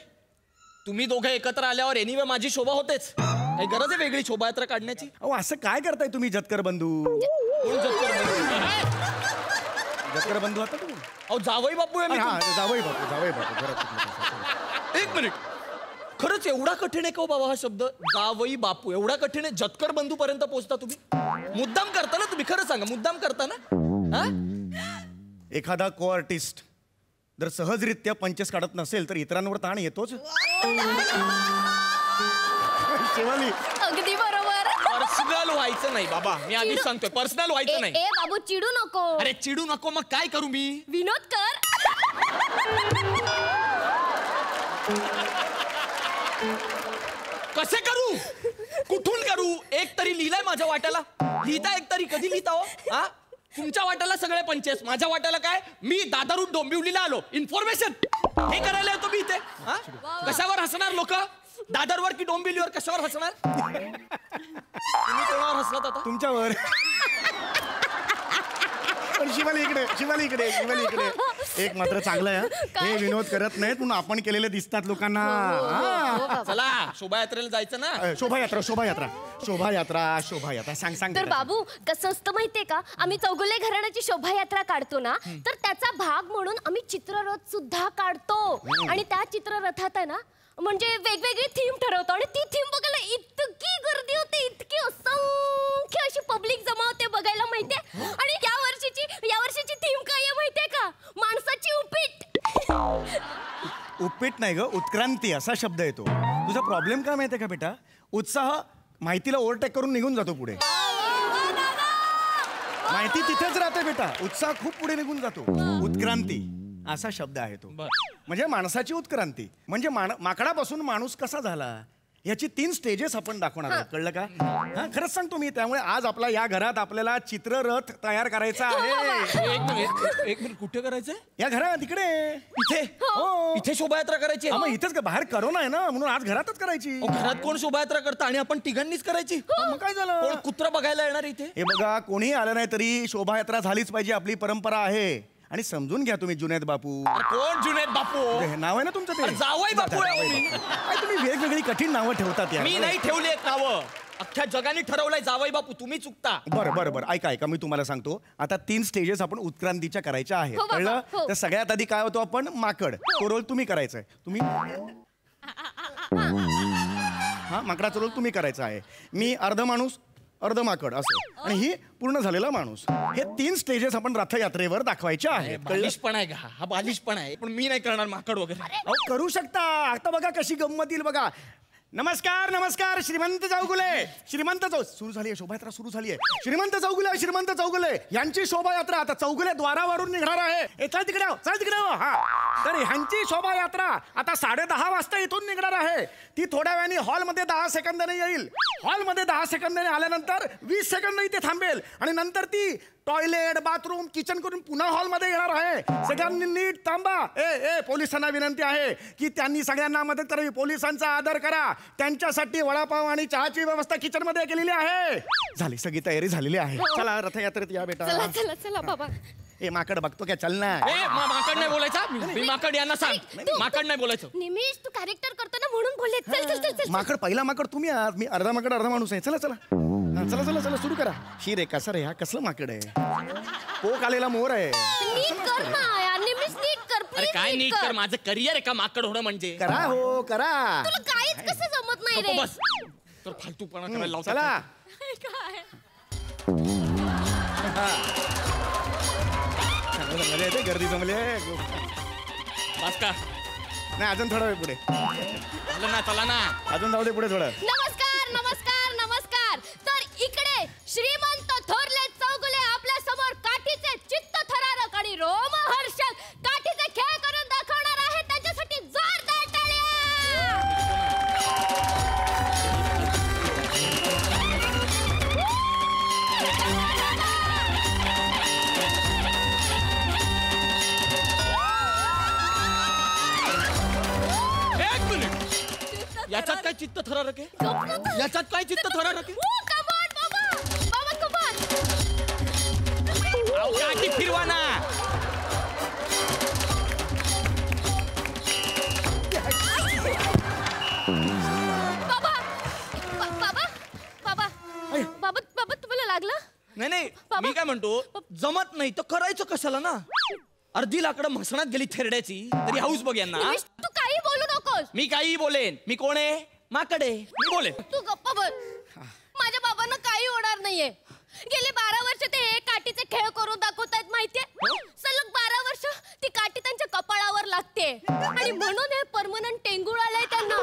तुम्ही दोघे एकत्र आल्यावर एनिवे माझी शोभा होतेच. काही गरज आहे वेगळी शोभायात्रा काढण्याची? अहो असं काय करताय तुम्ही जतकर बंधू? जतकर बंधू आता तुम्ही? अहो जावई बापू आहे मी हा, तुमचा. जावई बापू जरा चुकलं. एक मिनिट, खरंच एवढा कठीण आहे का हो बाबा हा शब्द? जावई बापू एवढा कठीण आहे? जतकर बंधू पर्यंत पोहोचता तुम्ही? मुद्दाम करता ना तुम्ही? खरं सांगा, मुद्दाम करता ना? हा? एखादा को आर्टिस्ट जर सहजरित्या पंचेस काढत नसेल तर इतरांवर ताण येतोच. शिवाली, अगदी बरोबर. पर्सनल व्हायचं नाही बाबा, मी आधीच सांगतोय, पर्सनल व्हायचं नाही. ए बाबू चिडू नको. अरे चिडू नको, मग काय करू मी? विनोद कर. कसे करू? कुठून करू? एक तरी लिहिलंय माझ्या वाट्याला? लिहिता एक तरी? कधी लिहिता हो? हा? तुमच्या वाट्याला सगळे पंचेस, माझ्या वाट्याला काय? मी दादरून डोंबिवलीला आलो, इन्फॉर्मेशन हे करायला येतो मी इथे. हा? कशावर हसणार लोक? दादरवर की डोंबिवलीवर? कशावर हसणार? तुम्ही कोणावर हसलात आता? तुमच्यावर. पण शिवाली इकडे. एक मात्र चांगलं आहे, हे विनोद करत नाहीत म्हणून आपण केलेले दिसतात लोकांना. हा. चला शोभायात्रेला जायचं ना. शोभायात्रा सांग. तर बाबू कसं असतं माहितीये का, आम्ही चौगुले घराण्याची शोभायात्रा काढतो ना, तर त्याचा भाग म्हणून आम्ही चित्ररथ सुद्धा काढतो. आणि त्या चित्ररथात आहे ना, म्हणजे वेगवेगळी थीम ठरवतो आणि ती थीम बघायला इतकी गर्दी होते, इतकी असंख्य अशी पब्लिक जमा होते बघायला माहितीये. आणि या वर्षीची थीम काय आहे माहितीये का? माणसाची उपीट. उपीट नाही ग, उत्क्रांती असा शब्द येतो. तुझा प्रॉब्लेम काय माहितीये का बेटा? उत्साह माहितीला ओव्हरटेक करून निघून जातो पुढे. माहिती तिथेच राहते बेटा, उत्साह खूप पुढे निघून जातो. उत्क्रांती असा शब्द आहे तो. म्हणजे माणसाची उत्क्रांती, म्हणजे माकडापासून माणूस कसा झाला याची 3 स्टेजेस आपण दाखवणार आहोत. कळलं का? हा, खरंच सांगतो मी. त्यामुळे आज आपला या घरात आपल्याला चित्ररथ तयार करायचा आहे. एक मिनिट, कुठे करायचंय? या घरात इकडे. इथे? हो. इथे शोभायात्रा करायची? मग इथेच का? बाहेर करोना आहे ना, म्हणून आज घरातच करायची. घरात कोण शोभायात्रा करतं आणि आपण तिघांनीच करायची? मग काय झालं? कोण कुत्रा बघायला येणार इथे? हे बघा, कोणी आलं नाही तरी शोभायात्रा झालीच पाहिजे, आपली परंपरा आहे. आणि समजून घ्या तुम्ही जुनेद बापू. कोण जुनेद बापू? हे नाव आहे ना तुमचं ते? जावई बापू आहे मी. काय तुम्ही वेगवेगळी कठीण नावं ठेवतात यार. मी नाही ठेवली आहेत नावं, अख्ख्या जगाने ठरवलंय जावई बापू. तुम्ही चुकता. बरं ऐका मी तुम्हाला सांगतो. आता 3 स्टेजेस आपण उत्क्रांतीच्या करायच्या आहेत. हो बाबा, कळलं? हो. तर सगळ्यात आधी काय होतो, आपण माकड. तो रोल तुम्ही करायचा आहे. तुम्ही हा, माकडाचा रोल तुम्ही करायचा आहे. मी अर्ध माणूस अर्ध माकड असं, आणि ही पूर्ण झालेला माणूस. हे 3 स्टेजेस आपण रथयात्रेवर दाखवायचे आहेत. बालिशपण आहे का? हा बालिशपण आहे, पण मी नाही करणार माकड वगैरे. अहो करू शकता. आता बघा कशी गंमत येईल बघा. नमस्कार श्रीमंत चौगुले सुरू झाली आहे, शोभायात्रा सुरू झाली आहे. श्रीमंत चौगुले यांची शोभायात्रा आता चौगुले द्वारावरून निघणार आहे. चल तिकडे हा. तर ह्यांची शोभायात्रा आता 10:30 वाजता इथून निघणार आहे. ती थोड्या वेळाने हॉलमध्ये 10 सेकंदाने येईल. हॉलमध्ये 10 सेकंदाने आल्यानंतर 20 सेकंद इथे थांबेल आणि नंतर ती टॉयलेट बाथरूम किचन करून पुन्हा हॉलमध्ये येणार आहे. सगळ्यांनी नीट थांबा. ए पोलिसांना विनंती आहे की त्यांनी सगळ्यांना मदत करावी. पोलिसांचा आदर करा. त्यांच्यासाठी वडापाव आणि चहाची व्यवस्था किचन मध्ये केलेली आहे. झाली सगळी तयारी झालेली आहे. चला रथयात्रेत या बेटा. चला बाबा. ए माकड बघतो काय? चल ना. माकड नाही बोलायचा. मी माकड यांना सांग, माकड नाही बोलायचं. निमिष तू कॅरेक्टर करतो ना म्हणून बोलले. चल. माकड पहिला माकड तुम्ही आहात. मी अर्धा माकड अर्धा माणूस आहे. चला सुरू करा. शी रे कसं रे, हा कसलं माकड आहे? पोक आलेला मोर आहे. नीट कर ना यार, निमिष नीट कर. अरे काय नीट कर? माझं करिअर आहे का माकड होणं म्हणजे? करा तुला काहीच कसं जमत नाही रे. बस तर फालतूपणा करायला लावता. चला. गर्दी जमली आहे. बस का? नाही अजून थोडा वेळ पुढे. चला ना अजून जाऊ दे पुढे थोडं. नमस्कार. तर इकडे श्रीमंत थोरले चौगुले आपल्या समोर काठीचे चित्त थरारक आणि रोमहर्षक काठीचे खेळ करून दाखवणार आहेत. त्यांच्यासाठी जोरदार टाळ्या. एक मिनिट, याच्यात काय चित्त थरारक आहे? गप्प नको. याच्यात काय चित्त थरारक आहे? ओ, come on, बाबा. बाबा, come on. अहो, काठी फिरवा ना. बाबा बाबा बाबा बाबा बाबा तुम्हाला लागलं? नाही बाबा. मी काय म्हणतो, जमत नाही तर करायचं कशाला ना. अर्धी लाकडं म्हसणात गेली थेरड्याची तरी हाऊस बघ यांना. निमिष, तू काही बोलू नकोस. मी काही बोलेन. मी कोण आहे? माकडे. मी बोलेन. तू गप्पा बोल. माझ्या बाबांना काही होणार नाहीये. गेले 12 वर्ष ते हे काठीचे खेळ करून दाखवतायत माहितीये. सलग 12 वर्ष ती काठी त्यांच्या कपाळावर लागते आणि म्हणून हे परमनंट टेंगूळ आलंय त्यांना.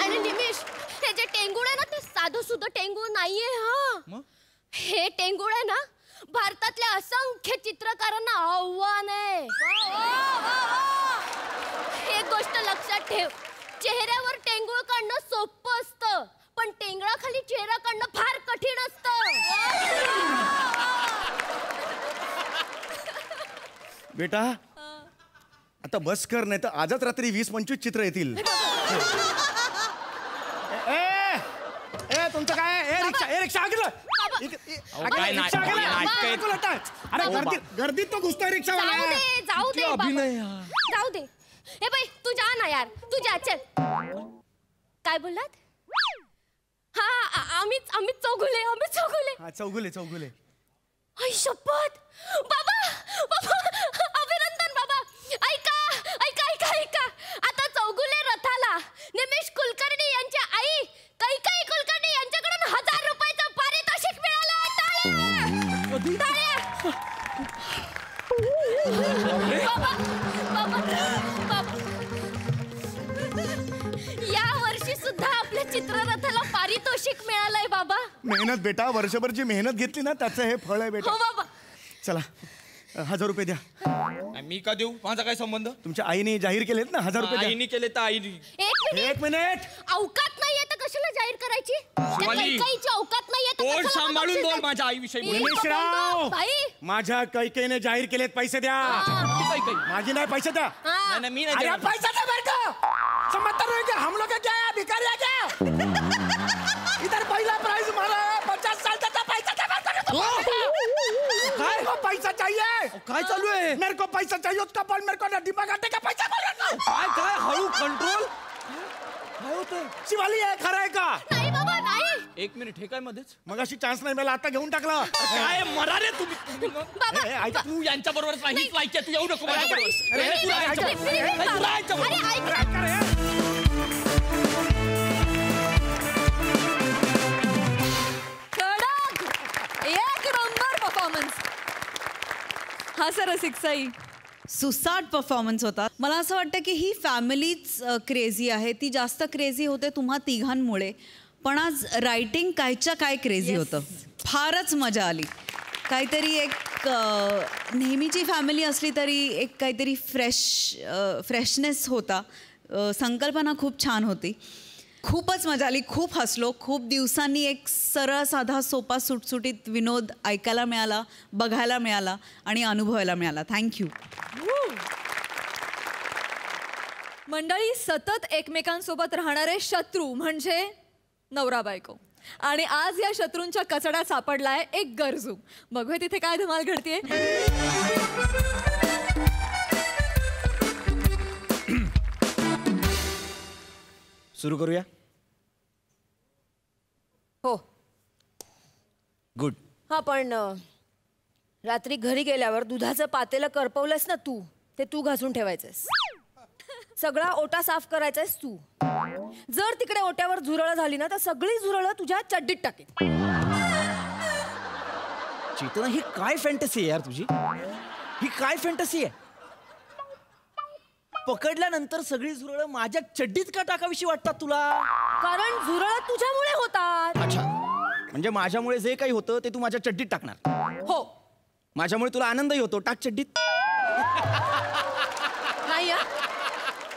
आणि निमिष, हे जे टेंगूळ आहे ना ते साधं सुद्धा टेंगूळ नाहीये. हा, हे टेंगूळ आहे ना भारतातल्या असंख्य चित्रकारांना आव्हान आहे. एक गोष्ट लक्षात ठेव, चेहऱ्यावर टेंगूळ काढणं सोपं असतं पण टेंगळाखाली चेहरा काढणं फार कठीण असतं. बेटा आता बस कर, नाही तर आजच रात्री 20-25 चित्र येतील. ए तुमचं काय? ए रिक्षा आगलं. काय नाटक आहे? अरे गर्दीत तो घुसतोय रिक्षावाला. जाऊ दे बाबा. जाऊ दे. हे बाई तू जा ना यार, तू जा. चल. काय बोललात? हा, आम्ही चौगुले. हा, चौगुले. आई शपथ. बाबा अभिनंदन बाबा. ऐका. आता चौगुले रथाला निमिष कुलकर्णी यांच्या आई कैकाई कुलकर्णी यांच्याकडून 1000 रुपयाचं पारितोषिक मिळालं. टाळ्या. बाबा. या वर्षी सुद्धा आपल्या चित्ररथाला पारितोषिक मिळालंय बाबा. मेहनत बेटा, वर्षभर जी मेहनत घेतली ना त्याचं हे फळ आहे बेटा. हो बाबा. चला 1000 रुपये द्या. मी का देऊ? माझा काय संबंध? तुमच्या आईने जाहीर केलेत ना, 1000 रुपये द्या. आईनी केले तर आईनी. एक मिनिट. अवकात नाहीये तर कशाला जाहीर करायची? शिवाली, कैकाईची अवकात नाहीये तर तोंड कशाला सांभाळून बक्षीस बोल द्यायचं? माझ्या आईविषयी बोल. निमिषराव, भाई. माझ्या कैकेने जाहीर केलेत, पैसे द्या. कैकाई. माझी नाही, पैसे द्या. नाही, मी नाही अरे देणार. पैसा दे मेरे को. समझता नहीं क्या हम लोग क्या है, भिखारी है क्या? इधर पहला प्राइज मारा है, 50 साल तक का पैसा दे मेरे को. मेरे को पैसा चाहिए. काय चालू आहे? मेरे को पैसा चाहिए, उसका बोल मेरे को डिब्बा काटने का पैसा बोल ना. काय हळू कंट्रोल. काय होतंय? शिवाली आहे, खरं आहे का? नाही बाबा नाही. एक मिनिट, हे काय मध्येच? मगाशी चान्स नाही मला, आता घेऊन टाकला. काय मरा रे तुम्ही. बाबा. तू यांच्या बरोबर हीच लायकी आहे. तू येऊ नको माझ्या बरोबर. अरे, तुला यांच्या- अरे ऐक. कडक. एक नंबर परफॉर्मन्स. हा सर रसिक साई. सुसाट परफॉर्मन्स होता. मला असं वाटतं की ही फॅमिलीच क्रेझी आहे. ती जास्त क्रेझी होते तुम्हा तिघांमुळे, पण आज रायटिंग कायच्या काय क्रेझी होतं. फारच मजा आली. काहीतरी एक नेहमीची फॅमिली असली तरी एक काहीतरी फ्रेशनेस होता. संकल्पना खूप छान होती. खूपच मजा आली. खूप हसलो. खूप दिवसांनी एक सरळ साधा सोपा सुटसुटीत विनोद ऐकायला मिळाला, बघायला मिळाला आणि अनुभवायला मिळाला. थँक्यू. मंडळी, सतत एकमेकांसोबत राहणारे शत्रू म्हणजे नवरा बायको, आणि आज या शत्रूंच्या कचड्यात सापडलाय एक गरजू. बघूया तिथे काय धमाल घडतीये. सुरू करूया. हो. गुड. हा, पण रात्री घरी गेल्यावर दुधाचं पातेलं करपवलंस ना तू, ते तू घासून ठेवायचंस. सगळा ओटा साफ करायचायस तू. जर तिकडे ओट्यावर झुरळ झाली ना तर सगळी झुरळ तुझ्या चड्डीत टाकेल. चेतना, ही काय फॅन्टसी आहे यार तुझी? ही काय फॅन्टसी आहे? पकडल्यानंतर सगळी झुरळ माझ्या चड्डीत का टाकावीशी वाटतात तुला? कारण झुरळ तुझ्यामुळे होतात. अच्छा, म्हणजे माझ्यामुळे जे काही होतं ते तू माझ्या चड्डीत टाकणार? हो. माझ्यामुळे तुला आनंदही होतो, टाक चड्डीत. नाही हा,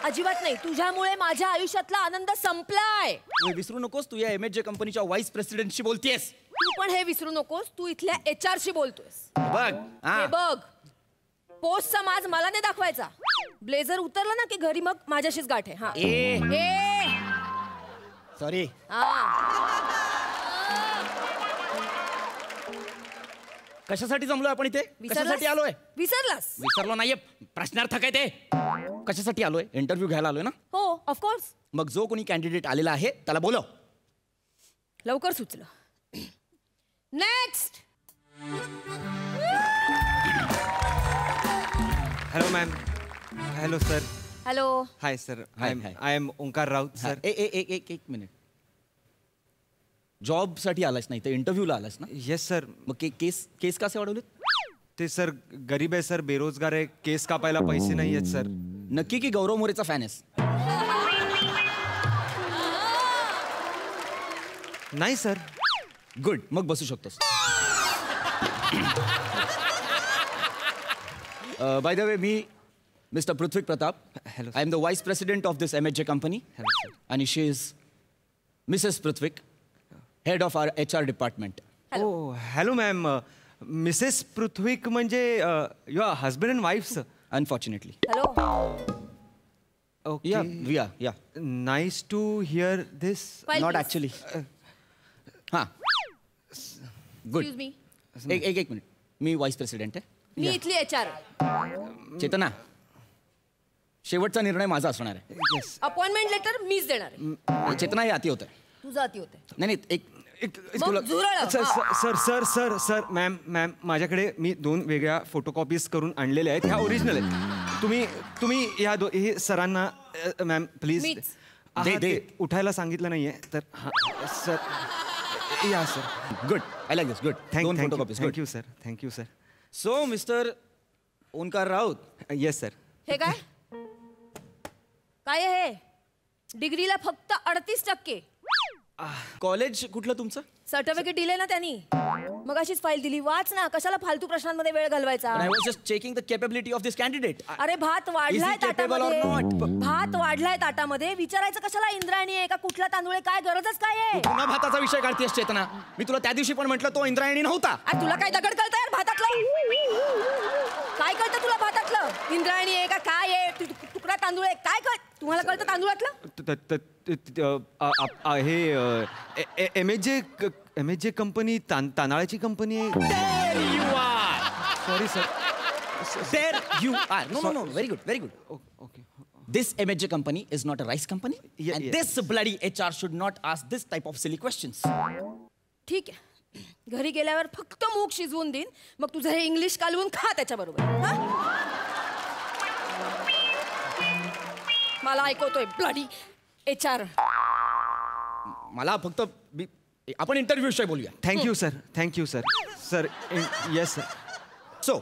अजिबात नाही. तुझ्यामुळे माझ्या आयुष्यातला आनंद संपलाय. विसरू नकोस, तू या MHJ कंपनीच्या व्हाईस प्रेसिडेंटशी बोलतेस. तू पण हे विसरू नकोस, तू इथल्या HR शी बोलतोस. बघ. हे बघ, पोस्ट समाज मला नाही दाखवायचा. ब्लेझर उतरला ना की घरी मग माझ्याशीच गाठ आहे. हा सॉरी. कशासाठी जमलोय आपण इथे? कशासाठी आलोय? विसरलास? विसरलो नाहीये, प्रश्नार्थक आहे ते. कशासाठी आलोय? इंटरव्ह्यू घ्यायला आलोय ना. हो ऑफकोर्स. मग जो कोणी कॅन्डिडेट आलेला आहे त्याला बोलव. लवकर सुचलं. Next. Hello ma'am. Hello sir. Hello. Hi sir. Hi. I am Omkar Raut sir. एक मिनिट. जॉब साठी आलास नाही तर इंटरव्ह्यूला आलास ना? Yes sir. मग केस कसे वाढवलेत? ते सर गरीब आहे सर, बेरोजगार आहे, केस कापायला पैसे नाही आहेत सर. नक्की की गौरव मोरेचा फॅन आहेस? नाही सर. गुड, मग बसू शकतोस. बाय द वे, मी mister Prithvi Pratap. Hello, I am the vice president of this MHJ company. आणि she is missus Prithvi, head of our HR department. Oh hello ma'am. Missus पृथ्वीक म्हणजे your husband and wife sir. Unfortunately. Hello. Yeah nice to hear this. Not actually. हां, गुड. Excuse me. एक मिनिट. मी वाईस प्रेसिडेंट आहे. मी इथली HR. चेतना, शेवटचा निर्णय माझा असणार आहे. अपॉइंटमेंट लेटर मीच देणार आहे. चेतना, हे अति होत आहे. तुझं अति होतंय. नाही मग झुरळ. सर मॅम माझ्याकडे मी 2 वेगळ्या फोटोकॉपीज करून आणलेल्या आहेत. ह्या ओरिजिनल आहेत. तुम्ही ह्या हे सरांना मॅम प्लीज मीच. दे. उठायला सांगितलं नाहीये तर. हां सर. या sir. Good, I like this. Good. Thank you sir. Thank you sir. So mister Omkar Raut. Yes sir. हे काय काय आहे हे? डिग्रीला फक्त 38%. कॉलेज कुठलं तुमचं? सर्टिफिकेट दिले ना त्यांनी. मग अशीच फाईल दिली. वाच ना, कशाला फालतू प्रश्नांमध्ये वेळ घालवायचा. I was just checking the capability of this candidate. अरे भात वाढलाय ताटामध्ये. भात वाढलाय ताटामध्ये. विचारायचं कशाला इंद्रायणी आहे का कुठला तांदूळ आहे, काय गरजच काय आहे? पुन्हा भाताचा विषय काढतेस चेतना. मी तुला त्या दिवशी पण म्हटलं तो इंद्रायणी नव्हता. अरे तुला काय दगड कळतं यार भातातलं? काय कळतं तुला भातातलं? इंद्रायणी आहे का काय आहे? तुकडा तांदूळ आहे काय कळ? तुम्हाला कळतं तांदूळातलं? हे MHJ कंपनी तांदळाची कंपनी आहे. Sorry sir. There you are. No. Very good. Okay. This MHJ company is not a rice company. And this bloody HR should not ask this type of silly questions. ठीक आहे. घरी गेल्यावर फक्त मूग शिजवून देईन. मग तुझं हे इंग्लिश कालवून खा त्याच्याबरोबर. मला ऐकवतोय ब्लडी HR. मला फक्त आपण इंटरव्ह्यू विषयी बोलूया. Thank you sir. Sir yes sir. So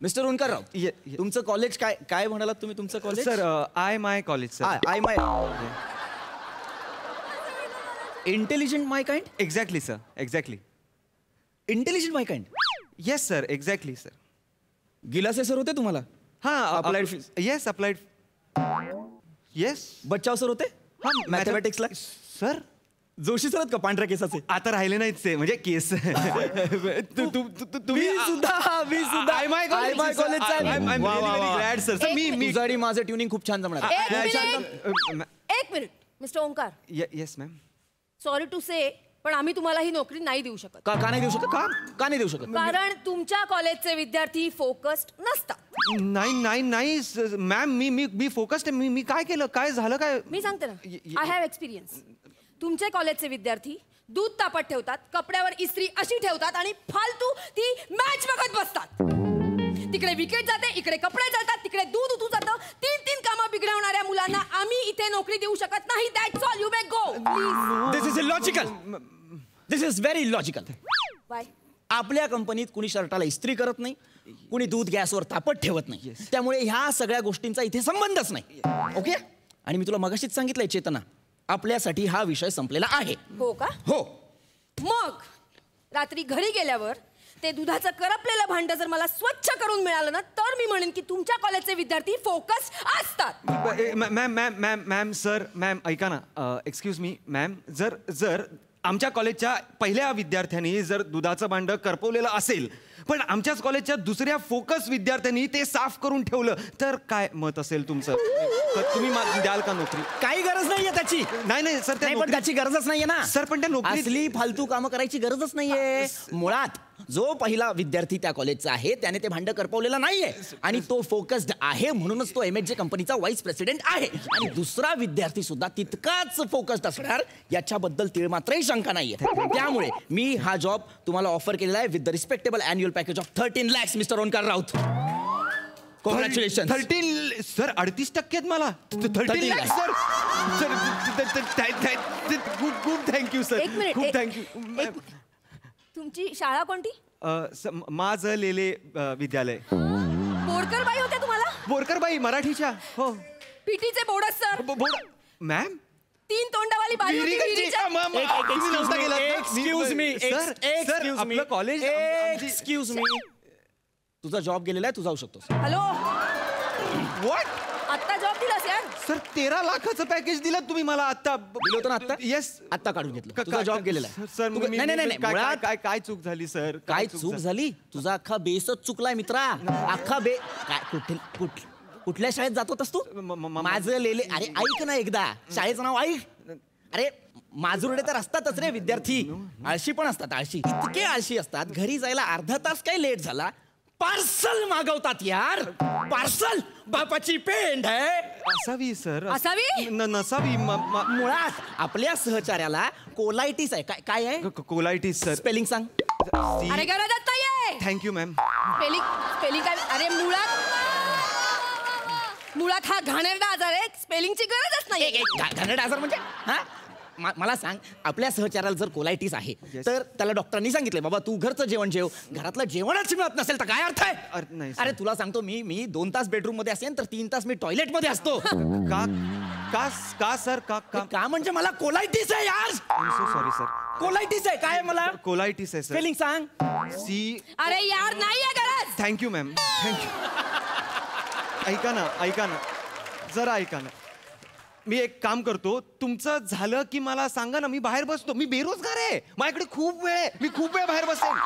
mister Omkar Raut, तुमचं कॉलेज काय म्हणालात तुम्ही? तुमचं college? Sir IMI college sir. IMI. Intelligent my kind. Exactly sir. Exactly. Intelligent my kind. Yes sir. Exactly sir. Gilase sir होते तुम्हाला? हां. Applied. Yes applied. Yes. Bacchav sir होते? हां. मॅथमॅटिक्सला सर. जोशी सर आहेत का पांढऱ्या केसाचे? आता राहिले नाहीत ते, म्हणजे केस. तुम्ही सुद्धा IMI कॉलेज सर. तुझं आणि माझं ट्युनिंग खूप छान जमणार. एक minute mister Omkar. Yes ma'am. Sorry to say, पण आम्ही तुम्हाला ही नोकरी नाही देऊ शकत. का नाही देऊ शकत? का नाही देऊ शकत? कारण तुमच्या कॉलेजचे विद्यार्थी फोकस्ड नसतात. नाही मॅम. मी फोकस्ड आहे. मी काय केलं? काय झालं? काय मी सांगते ना. I have experience. तुमचे कॉलेजचे विद्यार्थी दूध तापत ठेवतात, कपड्यावर इस्त्री अशी ठेवतात आणि फालतू ती मॅच बघत बसतात. तिकडे विकेट जाते, इकडे कपडे जळतात, तिकडे दूध उतू जातं. 3 कामं बिघडवणाऱ्या मुलांना आम्ही इथे नोकरी देऊ शकत नाही. That's all. You may go please. This is illogical. This is very illogical. Bye. आपल्या कंपनीत कुणी शर्टाला इस्त्री करत नाही, कुणी दूध गॅसवर तापत ठेवत नाही. त्यामुळे ह्या सगळ्या गोष्टींचा इथे संबंधच नाही. ओके. आणि मी तुला मगाशीच सांगितलंय चेतना, आपल्यासाठी हा विषय संपलेला आहे. हो का? हो. मग रात्री घरी गेल्यावर ते दुधाचं करपलेलं भांड जर मला स्वच्छ करून मिळालं ना, तर मी म्हणेन की तुमच्या कॉलेजचे विद्यार्थी फोकस असतात. Ma'am sir. मॅम ऐका ना. Excuse me ma'am. जर आमच्या कॉलेजच्या पहिल्या विद्यार्थ्यांनी जर दुधाचं भांड करपवलेलं असेल पण आमच्याच कॉलेजच्या दुसऱ्या फोकस विद्यार्थ्यांनी ते साफ करून ठेवलं तर काय मत असेल तुमचं? तर तुम्ही द्याल का नोकरी? काही गरज नाहीये त्याची. नाही सर, पण त्याची गरजच नाहीये ना सर. पण त्या नोकरी असली फालतू कामं करायची गरजच नाहीये. मुळात जो पहिला विद्यार्थी त्या कॉलेजचा आहे त्याने ते भांड करपवलेलं नाहीये आणि तो फोकस्ड आहे म्हणूनच तो MHJ कंपनीचा व्हाईस प्रेसिडेंट आहे. आणि दुसरा विद्यार्थी सुद्धा तितकाच फोकस्ड असणार याच्याबद्दल तीळ मात्रही शंका नाहीये. त्यामुळे मी हा जॉब तुम्हाला ऑफर केलेला आहे with the respectable annual package of 13 lakhs mister Omkar Raut. Congratulation. 13 sir 38% आहेत मला. 13 लाख सर. खूप थँक्यू सर. एक मिनिट, खूप थँक्यू. तुमची शाळा कोणती? माझं लेले विद्यालय. बोरकरबाई होत्या तुम्हाला? बोरकरबाई मराठीच्या. हो. पीटीचे बोर्ड सर. मॅम 3 तोंडावाली बाई होती विहिरीच्या. Excuse me. आपलं कॉलेज. Excuse me. तुझा जॉब गेलेला आहे, तू जाऊ शकतोस. हॅलो. व्हॉट? आत्ता जॉब दिलास यार? सर 13 लाखाचं पॅकेज दिलं तुम्ही मला आता. दिलं होतं ना आता? येस. आता काढून घेतलं. तुझा जॉब गेलेला आहे. सर नाही. काय चूक झाली सर? काय चूक झाली? तुझा अख्खा बेसच चुकलाय मित्रा. अख्खा काय कुठल्या शाळेत जात होतास तू? माझं लेले. अरे ऐक ना एकदा, शाळेचं नाव ऐक. अरे माजुरडे तर असतातच रे विद्यार्थी. आळशी पण असतात. आळशी इतके आळशी असतात, घरी जायला अर्धा तास काही लेट झाला पार्सल मागवतात यार. पार्सल बापाची पेंड आहे. असावी सर. असावी? नसावी. मुळात आपल्या सहचार्याला कोलायटिस आहे. काय आहे? Colitis sir. स्पेलिंग सांग. अरे गरजच नाहीये. Thank you ma'am. स्पेलिंग काय? अरे मुळात हा घाणेरडा आजार आहे. स्पेलिंगची गरजच नाही. घाणेरडा आजार म्हणजे? हा मला सांग, आपल्या सहचार्याला जर कोलायटिस आहे तर त्याला डॉक्टरांनी सांगितले बाबा तू घरचं जेवण जेव, घरातलं जेवणच मिळत नसेल तर काय अर्थ आहे? अरे तुला सांगतो मी 2 तास बेडरूम मध्ये असेल तर 3 तास मी टॉयलेट मध्ये असतो. का सर? का म्हणजे मला कोलायटिस आहे यार. Sorry sir. कोलायटिस आहे. काय मला? कोलायटिस आहे सर. स्पेलिंग सांग. अरे यार नाहीये गरज. Thank you ma'am. थँक्यू. ऐका ना जरा ऐका ना. मी एक काम करतो, तुमचं झालं की मला सांगा ना, मी बाहेर बसतो. मी बेरोजगार आहे, माझ्याकडे खूप वेळ आहे, मी खूप वेळ बाहेर बसेन.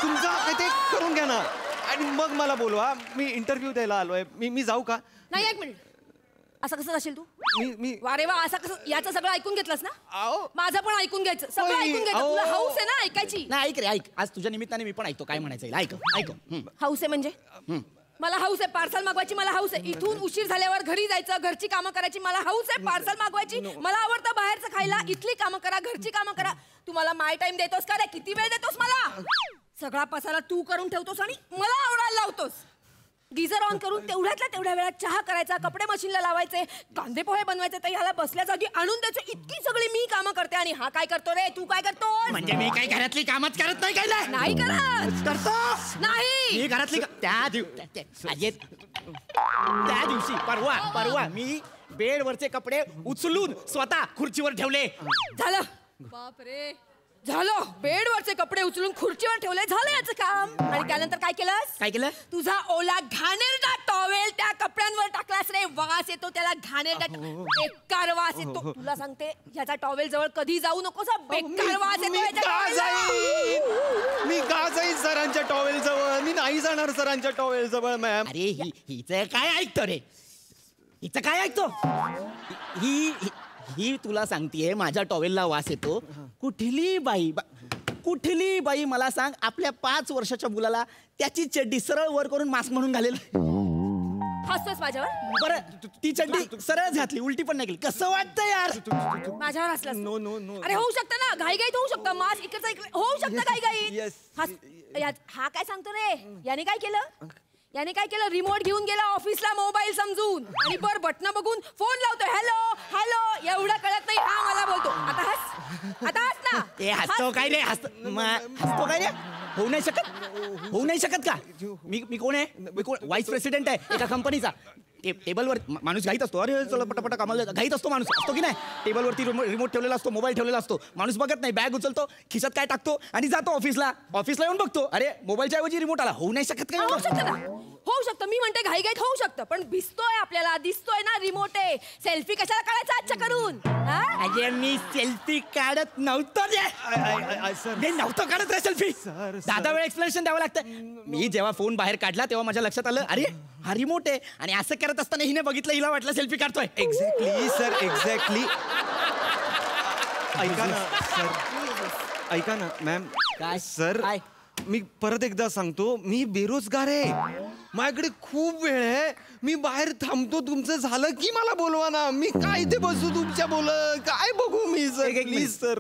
तुमचं ते करून घ्या ना आणि मग मला बोलवा. मी इंटरव्ह्यू द्यायला आलोय. मी जाऊ का? नाही, 1 मिनिट. असं कसं जाशील तू? मी वारे वा. असं कसं? याचं सगळं ऐकून घेतलंस ना? माझं पण ऐकून घ्यायचं. सगळं ऐकून घ्यायचं. तुला हाऊस आहे ना ऐकायची? नाही ऐक रे, ऐक. आज तुझ्या निमित्ताने मी पण ऐकतो काय म्हणायचं. ऐक. हाऊस आहे म्हणजे? मला हाऊस आहे पार्सल मागवायची. मला हाऊस आहे इथून उशीर झाल्यावर घरी जायचं, घरची कामं करायची. मला हाऊस आहे पार्सल मागवायची. मला आवडतं बाहेरचं खायला. इथली कामं करा, घरची कामं करा. तू मला माय टाइम देतोस का रे? किती वेळ देतोस मला? सगळा पसारा तू करून ठेवतोस आणि मला आवडायला लावतोस. गिझर ऑन करून तेवढ्यातल्या तेवढ्या वेळात चहा करायचा, कपडे मशीनला लावायचे, कांदे पोहे बनवायचे, तर ह्याला बसल्या जागी आणून द्यायचे. इतकी सगळी मी कामं करते आणि हा काय करतो रे? तू काय करतो? म्हणजे मी काही घरातली कामच करत नाही. काय नाही करत. करतो नाही. मी घरातली त्या दिवशी परवा मी बेडवरचे कपडे उचलून स्वतः खुर्चीवर ठेवले. झालं. बापरे. झालं. बेडवरचे कपडे उचलून खुर्चीवर ठेवले. झालं याचं काम. आणि त्यानंतर काय केलं? तुझा ओला घाणेरडा टॉवेल त्या कपड्यांवर टाकलास रे. वास येतो त्याला. घाणेरडा बेकार वास येतो. तुला सांगते ह्याचा टॉवेल जवळ कधी जाऊ नकोस. बेकार वास येतो. मी का जाईन सरांच्या टॉवेल जवळ? मी नाही जाणार सरांच्या टॉवेल जवळ मॅम. अरे हिचं काय ऐकतो रे? हिचं काय ऐकतो? ही तुला सांगतेय माझ्या टॉवेलला वास येतो. कुठली बाई मला सांग आपल्या 5 वर्षाच्या मुलाला त्याची चड्डी सरळ वर करून मास्क म्हणून घालेल? हसतोस माझ्यावर? बरं ती चड्डी सरळ घातली, उलटी पण नाही केली. कसं वाटतं यार? माझ्यावर हसलास? नो. अरे होऊ शकतं ना, घाईघाईत होऊ शकतं. मास्क इकडचा इकडे होऊ शकतं घाईघाईत. हा काय सांगतो रे? याने काय केलं? रिमोट घेऊन गेला ऑफिसला मोबाईल समजून आणि बटन बघून फोन लावतो. हॅलो एवढं कळत नाही. हा मला बोलतो. आता हस ना. हसतो काय रे? हसतो काय रे? होऊ नाही शकत का? मी कोण आहे? व्हाईस प्रेसिडेंट आहे एका कंपनीचा. टेबलवर माणूस घाईत असतो. अरे चला पटापटा कामाला घाईत असतो माणूस. असतो की नाही? टेबलवरती रिमोट ठेवलेला असतो, मोबाईल ठेवलेला असतो. माणूस बघत नाही, बॅग उचलतो, खिशात काय टाकतो आणि जातो ऑफिसला येऊन बघतो अरे मोबाईलच्या ऐवजी रिमोट आला. होऊ नाही शकत काय? होऊ शकतं. मी म्हणते घाईघाईत होऊ शकतं पण दिसतोय आपल्याला ना रिमोट आहे. सेल्फी कशाला काढायचा आजच्या करून? अरे मी सेल्फी काढत नव्हतो मी नव्हतं काढत रे सेल्फी. दादा वेळ एक्सप्लेनेशन द्यावं लागतं. मी जेव्हा फोन बाहेर काढला तेव्हा माझ्या लक्षात आलं, अरे हा रिमोट आहे. आणि असं करत असताना हिने बघितलं, हिला वाटलं सेल्फी काढतोय. Exactly sir, exactly. ऐका ना मॅम. काय सर काय? मी परत एकदा सांगतो, मी बेरोजगार आहे, माझ्याकडे खूप वेळ आहे, मी बाहेर थांबतो, तुमचं झालं की मला बोलवा ना. मी काय ते बसू तुमच्या काय बघू मी सर, प्लीज सर.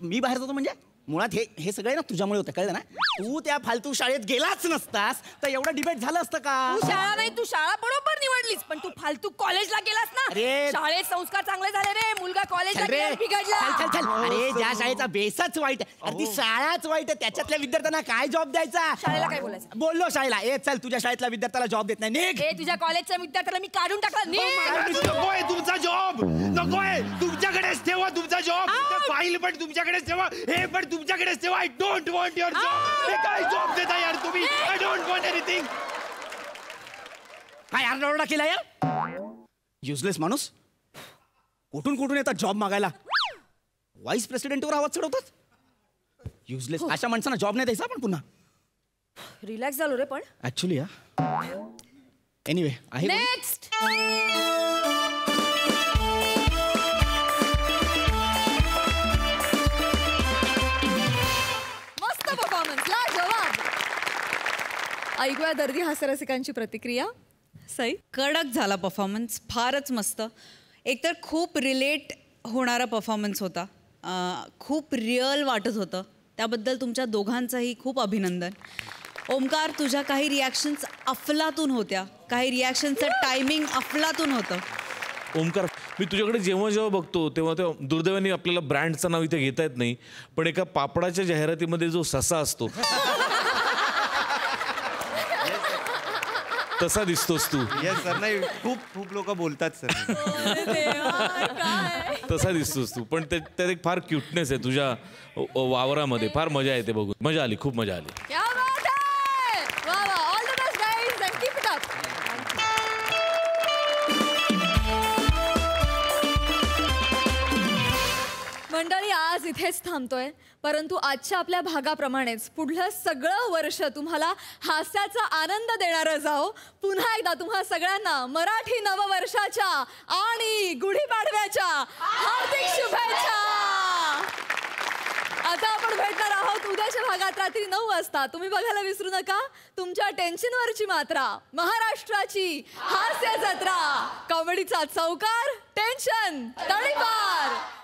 मी बाहेर जातो म्हणजे मुळात हे सगळं ना तुझ्यामुळे होतं, कळलं ना. तू त्या फालतू शाळेत गेलाच नसतास तर एवढं डिबेट झालं असतं का. तू शाळा नाही, तू शाळा बरोबर निवडलीस, पण तू फालतू कॉलेजला गेलास ना. अरे शाळेत संस्कार चांगले झाले रे, मुलगा कॉलेजला चल रे. गेला, बिघडला. चल, चल, चल. अरे ज्या शाळेचा बेसच वाईट आहे, अरे ती शाळाच वाईट आहे, त्याच्यातल्या विद्यार्थ्यांना काय जॉब द्यायचा. शाळेला काय बोलायचं. बोललो शाळेला, ए चल तुझ्या शाळेतल्या विद्यार्थ्याला जॉब देत नाही, निघ. ए तुझ्या कॉलेजच्या विद्यार्थ्याला मी काढून टाकला. नकोय तुमचा जॉब, नकोय. तुमच्याकडेच ठेवा तुमचा जॉब. फाईल पण तुमच्याकडेच ठेवा, हे पण तुमच्याकडेच ठेवा. I don't want your job. हे काय जॉब देता यार तुम्ही. I don't want anything. काय आरडाओरडा केला यार, युजलेस माणूस. कुठून येतात जॉब मागायला, व्हाईस प्रेसिडेंटवर आवाज चढवतात. युजलेस. अशा माणसांना जॉब नाही द्यायचा आपण पुन्हा. रिलॅक्स झालो रे पण. ऍक्च्युली एनिवे आहे. नेक्स्ट. मस्त परफॉर्मन्स, लाजवाब. ऐकूया दर्दी हास्यरसिकांची प्रतिक्रिया. सई. कडक झाला परफॉर्मन्स, फारच मस्त. एकतर खूप रिलेट होणारा परफॉर्मन्स होता, खूप रिअल वाटत होतं, त्याबद्दल तुमच्या दोघांचंही खूप अभिनंदन. ओमकार, तुझ्या काही रिॲक्शन्स अफलातून होत्या, काही रिॲक्शनचं टायमिंग अफलातून होतं. ओमकार, मी तुझ्याकडे जेव्हा जेव्हा बघतो तेव्हा तेव्हा दुर्दैवाने आपल्याला ब्रँडचं नाव इथे घेता येत नाही, पण एका पापडाच्या जाहिरातीमध्ये जो ससा असतो तसा दिसतोस तू. Yes sir. नाही खूप खूप लोक बोलतात सर. तसा दिसतोस तू, पण त्यात एक फार क्यूटनेस आहे तुझ्या वावरामध्ये. फार मजा येते बघून, मजा आली, खूप मजा आली. क्या बात है. वा वा, all the best guys and keep it up. मंडळी, आज इथेच थांबतोय, परंतु आजच्या आपल्या भागाप्रमाणेच पुढलं सगळं वर्ष तुम्हाला हास्याचा आनंद देणारं जाओ. पुन्हा एकदा तुम्हा सगळ्यांना मराठी नववर्षाच्या आणि गुढीपाडव्याच्या हार्दिक शुभेच्छा. आता आपण भेटणार आहोत उद्याच्या भागात रात्री 9 वाजता. तुम्ही बघायला विसरू नका तुमच्या टेन्शनवरची मात्रा, महाराष्ट्राची हास्य जत्रा, कॉमेडीचा चौकार, टेन्शन तडीपार.